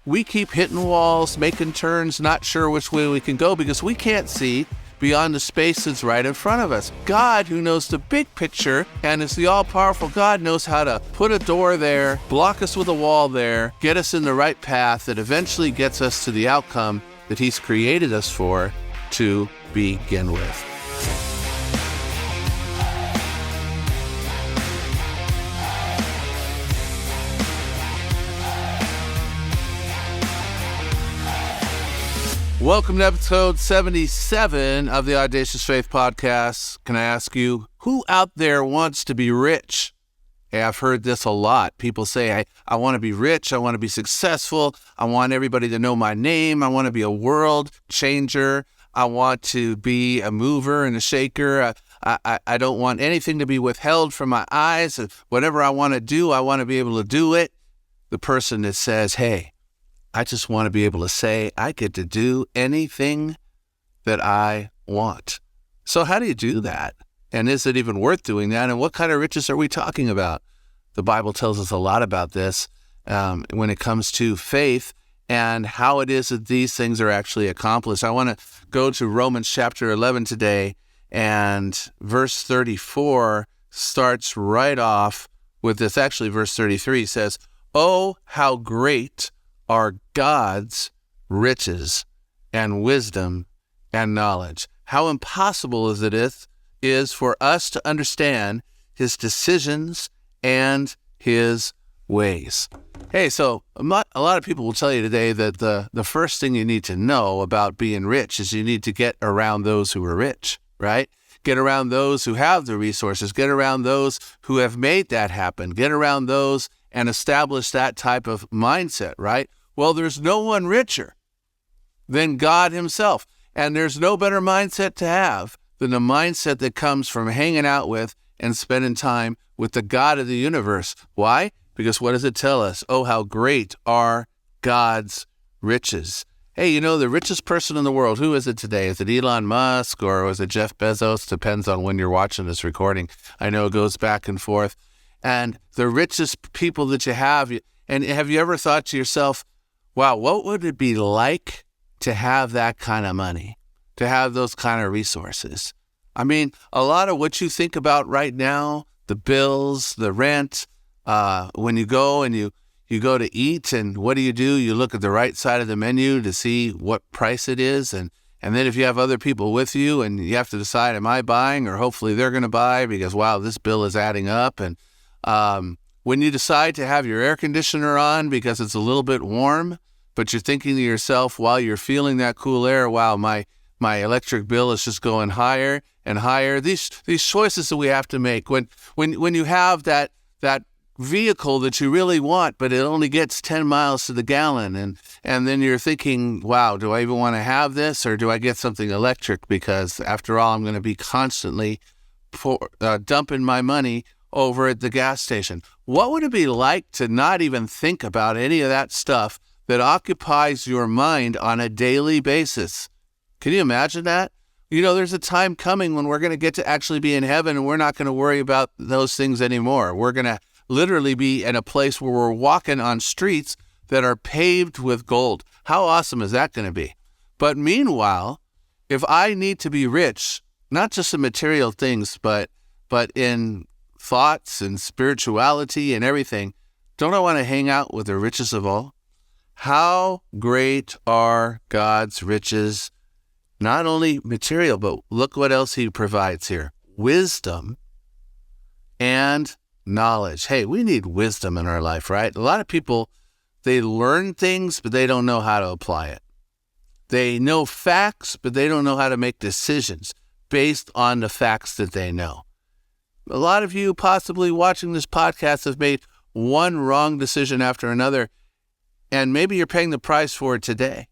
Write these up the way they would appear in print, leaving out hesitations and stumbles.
we keep hitting walls, making turns, not sure which way we can go because we can't see beyond the space that's right in front of us. God, who knows the big picture and is the all-powerful God, knows how to put a door there, block us with a wall there, get us in the right path that eventually gets us to the outcome that He's created us for to begin with. Welcome to episode 77 of the Audacious Faith Podcast. Can I ask you, who out there wants to be rich? Hey, I've heard this a lot. People say, I want to be rich. I want to be successful. I want everybody to know my name. I want to be a world changer. I want to be a mover and a shaker. I don't want anything to be withheld from my eyes. Whatever I want to do, I want to be able to do it. The person that says, hey, I just want to be able to say I get to do anything that I want. So how do you do that? And is it even worth doing that? And what kind of riches are we talking about? The Bible tells us a lot about this when it comes to faith and how it is that these things are actually accomplished. I want to go to Romans chapter 11 today, and verse 34 starts right off with this. Actually, verse 33 says, "Oh, how great are God's riches and wisdom and knowledge. How impossible is for us to understand His decisions and His ways." Hey, so a lot of people will tell you today that the first thing you need to know about being rich is you need to get around those who are rich, right? Get around those who have the resources. Get around those who have made that happen. Get around those and establish that type of mindset, right? Well, there's no one richer than God Himself. And there's no better mindset to have than the mindset that comes from hanging out with and spending time with the God of the universe. Why? Because what does it tell us? Oh, how great are God's riches. Hey, you know, the richest person in the world, who is it today? Is it Elon Musk or was it Jeff Bezos? Depends on when you're watching this recording. I know it goes back and forth. And the richest people that you have, and have you ever thought to yourself, wow, what would it be like to have that kind of money, to have those kind of resources? I mean, a lot of what you think about right now, the bills, the rent, when you go and you go to eat, and what do? You look at the right side of the menu to see what price it is. And then if you have other people with you and you have to decide, am I buying, or hopefully they're going to buy because, wow, this bill is adding up. And when you decide to have your air conditioner on because it's a little bit warm, but you're thinking to yourself while you're feeling that cool air, wow, my electric bill is just going higher and higher. These choices that we have to make when you have that vehicle that you really want, but it only gets 10 miles to the gallon, and then you're thinking, wow, do I even want to have this, or do I get something electric? Because after all, I'm going to be constantly dumping my money over at the gas station. What would it be like to not even think about any of that stuff that occupies your mind on a daily basis? Can you imagine that? You know, there's a time coming when we're going to get to actually be in heaven, and we're not going to worry about those things anymore. We're going to literally be in a place where we're walking on streets that are paved with gold. How awesome is that going to be? But meanwhile, if I need to be rich, not just in material things, but in thoughts and spirituality and everything, don't I want to hang out with the richest of all? How great are God's riches? Not only material, but look what else He provides here. Wisdom and knowledge. Hey, we need wisdom in our life, right? A lot of people, they learn things, but they don't know how to apply it. They know facts, but they don't know how to make decisions based on the facts that they know. A lot of you possibly watching this podcast have made one wrong decision after another, and maybe you're paying the price for it today.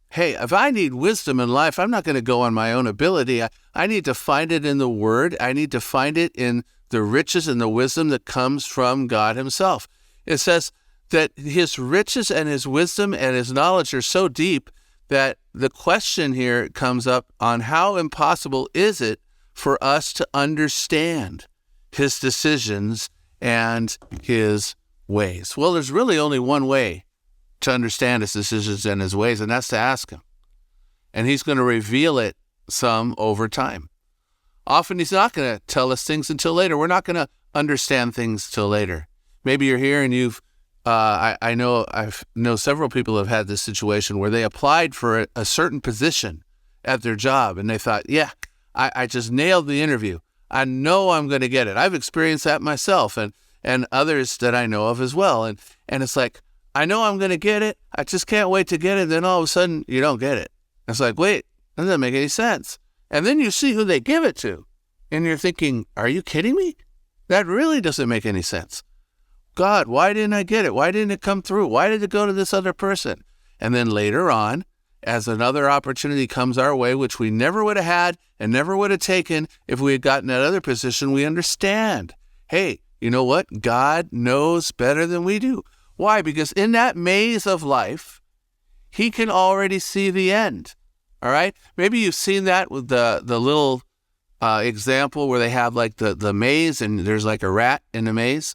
Hey, if I need wisdom in life, I'm not going to go on my own ability. I need to find it in the Word. I need to find it in the riches and the wisdom that comes from God Himself. It says that His riches and His wisdom and His knowledge are so deep that the question here comes up on how impossible is it for us to understand His decisions and His ways. Well, there's really only one way to understand his decisions and his ways, and that's to ask him. And he's going to reveal it some over time. Often he's not going to tell us things until later. We're not going to understand things till later. Maybe you're here and I know several people have had this situation where they applied for a certain position at their job and they thought, yeah, I just nailed the interview. I know I'm going to get it. I've experienced that myself and others that I know of as well. And it's like, I know I'm going to get it. I just can't wait to get it. Then all of a sudden you don't get it. It's like, wait, that doesn't make any sense. And then you see who they give it to and you're thinking, are you kidding me? That really doesn't make any sense. God, why didn't I get it? Why didn't it come through? Why did it go to this other person? And then later on, as another opportunity comes our way, which we never would have had and never would have taken if we had gotten that other position, we understand, hey, you know what? God knows better than we do. Why? Because in that maze of life, he can already see the end. All right? Maybe you've seen that with the little example where they have like the maze and there's like a rat in the maze.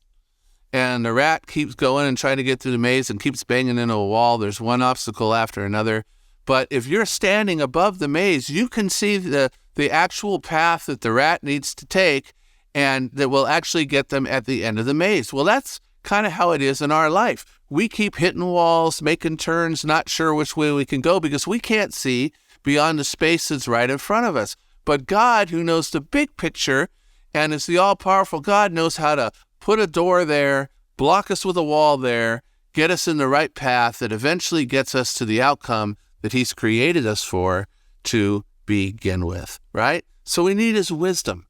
And the rat keeps going and trying to get through the maze and keeps banging into a wall. There's one obstacle after another. But if you're standing above the maze, you can see the actual path that the rat needs to take and that will actually get them at the end of the maze. Well, that's kind of how it is in our life. We keep hitting walls, making turns, not sure which way we can go because we can't see beyond the space that's right in front of us. But God, who knows the big picture and is the all-powerful God, knows how to put a door there, block us with a wall there, get us in the right path that eventually gets us to the outcome that he's created us for to begin with, right? So we need his wisdom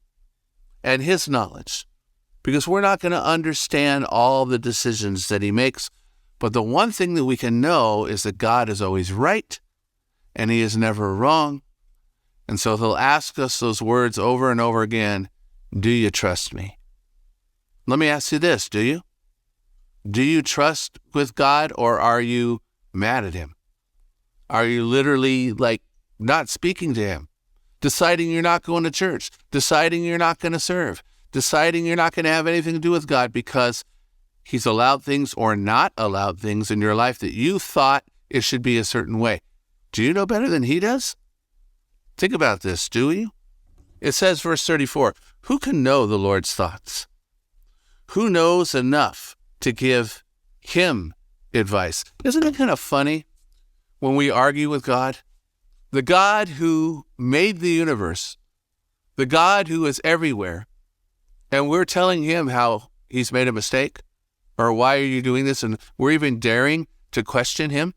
and his knowledge because we're not going to understand all the decisions that he makes. But the one thing that we can know is that God is always right and he is never wrong. And so he'll ask us those words over and over again. Do you trust me? Let me ask you this, do you? Do you trust with God or are you mad at him? Are you literally like not speaking to him? Deciding you're not going to church? Deciding you're not going to serve? Deciding you're not going to have anything to do with God because he's allowed things or not allowed things in your life that you thought it should be a certain way? Do you know better than he does? Think about this, do you? It says, verse 34, who can know the Lord's thoughts? Who knows enough to give him advice? Isn't it kind of funny when we argue with God? The God who made the universe, the God who is everywhere, and we're telling him how he's made a mistake, or why are you doing this? And we're even daring to question him.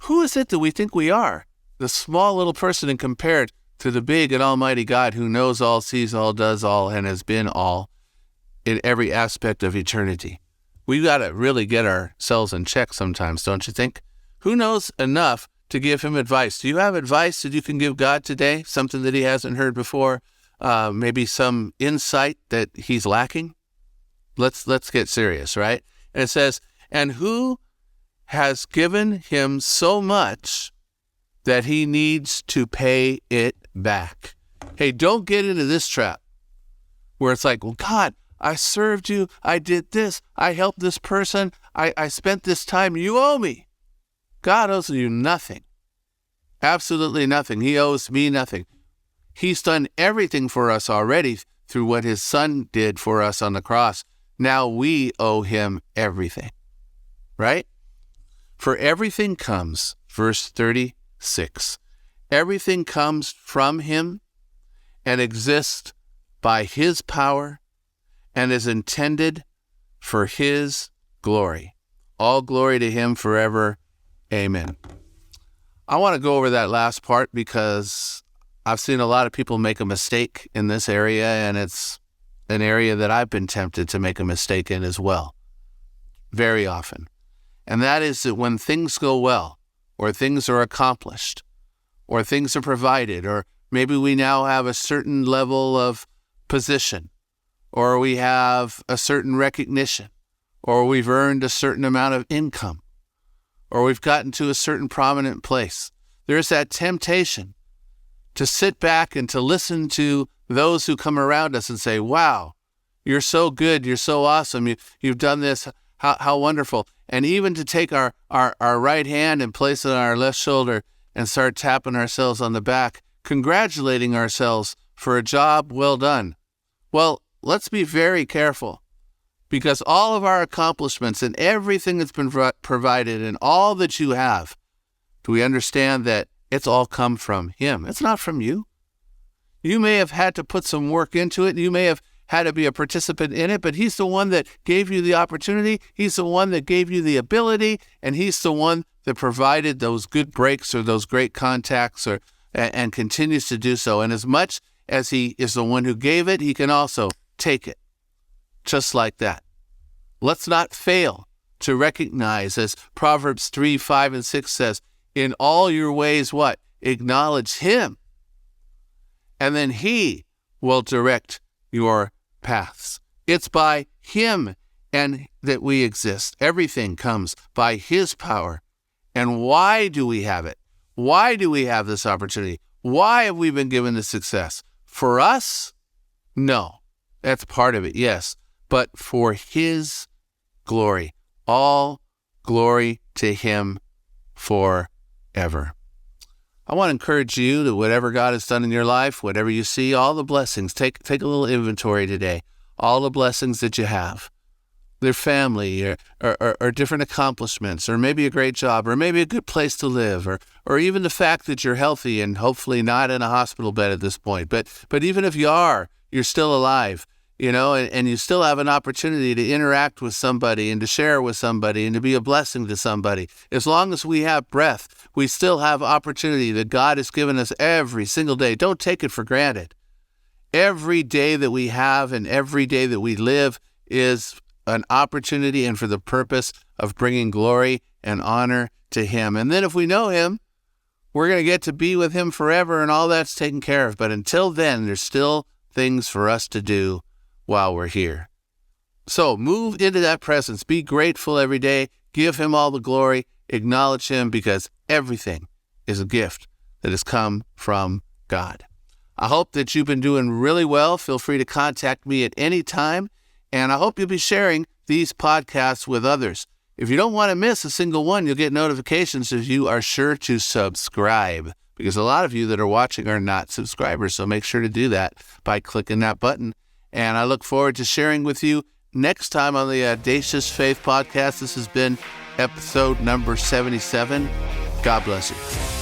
Who is it that we think we are? The small little person and compared to the big and almighty God who knows all, sees all, does all, and has been all in every aspect of eternity. We've got to really get ourselves in check sometimes, don't you think? Who knows enough to give him advice? Do you have advice that you can give God today? Something that he hasn't heard before? Maybe some insight that he's lacking? Let's get serious, right? And it says, and who has given him so much that he needs to pay it back? Hey, don't get into this trap where it's like, well, God, I served you. I did this. I helped this person. I spent this time. You owe me. God owes you nothing. Absolutely nothing. He owes me nothing. He's done everything for us already through what his son did for us on the cross. Now we owe him everything, right? For everything comes, verse 36, everything comes from him and exists by his power and is intended for his glory. All glory to him forever. Amen. I want to go over that last part because I've seen a lot of people make a mistake in this area, and it's an area that I've been tempted to make a mistake in as well, very often. And that is that when things go well, or things are accomplished, or things are provided, or maybe we now have a certain level of position, or we have a certain recognition, or we've earned a certain amount of income, or we've gotten to a certain prominent place. There's that temptation to sit back and to listen to those who come around us and say, wow, you're so good, you're so awesome, you've done this. How wonderful. And even to take our right hand and place it on our left shoulder and start tapping ourselves on the back, congratulating ourselves for a job well done. Well, let's be very careful, because all of our accomplishments and everything that's been provided and all that you have, do we understand that it's all come from Him? It's not from you. You may have had to put some work into it. You may have had to be a participant in it, but He's the one that gave you the opportunity. He's the one that gave you the ability, and He's the one that provided those good breaks or those great contacts and continues to do so. And as much as He is the one who gave it, He can also take it. Just like that. Let's not fail to recognize, as Proverbs 3, 5, and 6 says, in all your ways, what? Acknowledge Him. And then He will direct your paths. It's by Him and that we exist. Everything comes by His power. And why do we have it? Why do we have this opportunity? Why have we been given this success? For us? No. That's part of it, yes. But for His glory. All glory to Him forever. I want to encourage you that whatever God has done in your life, whatever you see, all the blessings, take a little inventory today. All the blessings that you have. Their family or different accomplishments, or maybe a great job, or maybe a good place to live, or even the fact that you're healthy and hopefully not in a hospital bed at this point. But even if you are, you're still alive, and you still have an opportunity to interact with somebody and to share with somebody and to be a blessing to somebody. As long as we have breath, we still have opportunity that God has given us every single day. Don't take it for granted. Every day that we have and every day that we live is an opportunity and for the purpose of bringing glory and honor to Him. And then if we know Him, we're going to get to be with Him forever, and all that's taken care of. But until then, there's still things for us to do while we're here. So move into that presence. Be grateful every day. Give Him all the glory. Acknowledge Him, because everything is a gift that has come from God. I hope that you've been doing really well. Feel free to contact me at any time. And I hope you'll be sharing these podcasts with others. If you don't want to miss a single one, you'll get notifications if you are sure to subscribe, because a lot of you that are watching are not subscribers. So make sure to do that by clicking that button. And I look forward to sharing with you next time on the Audacious Faith Podcast. This has been episode number 77. God bless you.